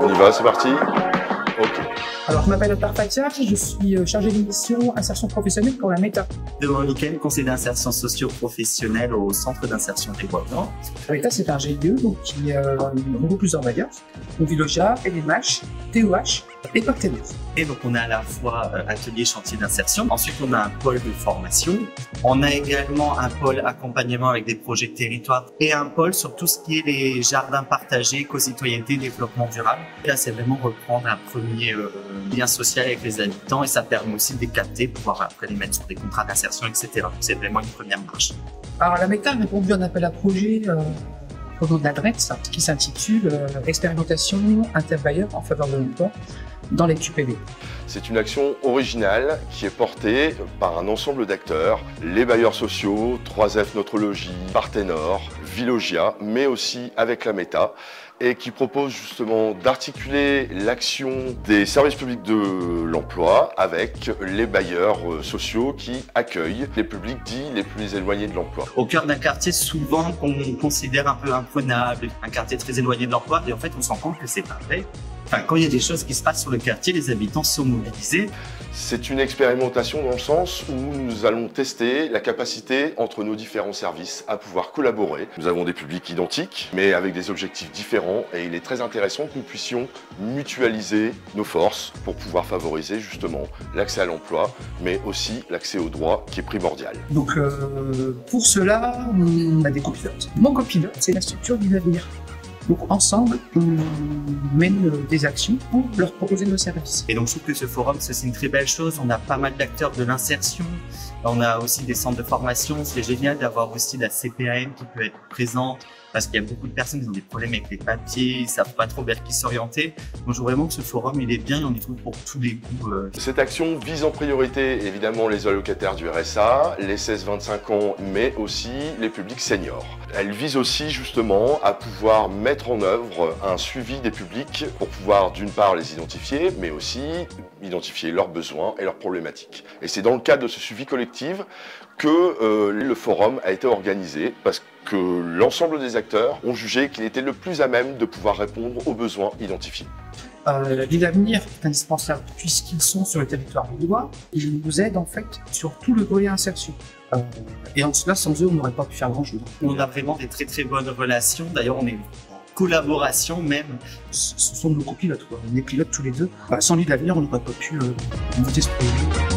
On y va, c'est parti. Ok. Alors, je m'appelle Otar Fatia, je suis chargé de mission insertion professionnelle pour la META. Demande Nickel, conseiller d'insertion socio-professionnelle au centre d'insertion des Bois-Blancs. La META, c'est un GIE donc, qui regroupe plusieurs bailleurs. Donc, Vilogia, LMH, TOH et Partenaires. Et donc, on a à la fois atelier chantier d'insertion. Ensuite, on a un pôle de formation. On a également un pôle accompagnement avec des projets de territoire et un pôle sur tout ce qui est les jardins partagés, co-citoyenneté, développement durable. Là, c'est vraiment reprendre un premier lien social avec les habitants et ça permet aussi de les capter pour pouvoir après les mettre sur des contrats d'insertion, etc. C'est vraiment une première marche. Alors, la META a répondu à un appel à projet au nom de la DRETS qui s'intitule Expérimentation interbailleur en faveur de l'emploi dans les QPV. C'est une action originale qui est portée par un ensemble d'acteurs, les bailleurs sociaux, 3F Notre Logis, Partenor, Vilogia, mais aussi avec la META, et qui propose justement d'articuler l'action des services publics de l'emploi avec les bailleurs sociaux qui accueillent les publics dits les plus éloignés de l'emploi. Au cœur d'un quartier souvent qu'on considère un peu imprenable, un quartier très éloigné de l'emploi, et en fait on se rend compte que c'est pas vrai. Enfin, quand il y a des choses qui se passent sur le quartier, les habitants sont mobilisés. C'est une expérimentation dans le sens où nous allons tester la capacité entre nos différents services à pouvoir collaborer. Nous avons des publics identiques, mais avec des objectifs différents et il est très intéressant que nous puissions mutualiser nos forces pour pouvoir favoriser justement l'accès à l'emploi, mais aussi l'accès aux droits qui est primordial. Donc, pour cela, on a des copilotes. Mon copilote, c'est la structure du avenir. Donc ensemble, on mène des actions pour leur proposer nos services. Et donc je trouve que ce forum, c'est une très belle chose. On a pas mal d'acteurs de l'insertion. On a aussi des centres de formation. C'est génial d'avoir aussi la CPAM qui peut être présente parce qu'il y a beaucoup de personnes qui ont des problèmes avec les papiers, ils savent pas trop vers qui s'orienter. Donc je trouve vraiment que ce forum, il est bien et on y trouve pour tous les goûts. Cette action vise en priorité évidemment les allocataires du RSA, les 16-25 ans, mais aussi les publics seniors. Elle vise aussi justement à pouvoir mettre en œuvre un suivi des publics pour pouvoir d'une part les identifier, mais aussi identifier leurs besoins et leurs problématiques. Et c'est dans le cadre de ce suivi collectif que le forum a été organisé parce que l'ensemble des acteurs ont jugé qu'il était le plus à même de pouvoir répondre aux besoins identifiés. L'île Avenir est indispensable puisqu'ils sont sur le territoire lillois. Ils nous aident en fait sur tout le volet insertion. Et en cela, sans eux, on n'aurait pas pu faire grand-chose. On a vraiment des très très bonnes relations. D'ailleurs, on est en collaboration même. Ce sont nos copilotes, quoi. On est pilotes tous les deux. Sans l'île Avenir, on n'aurait pas pu monter ce projet.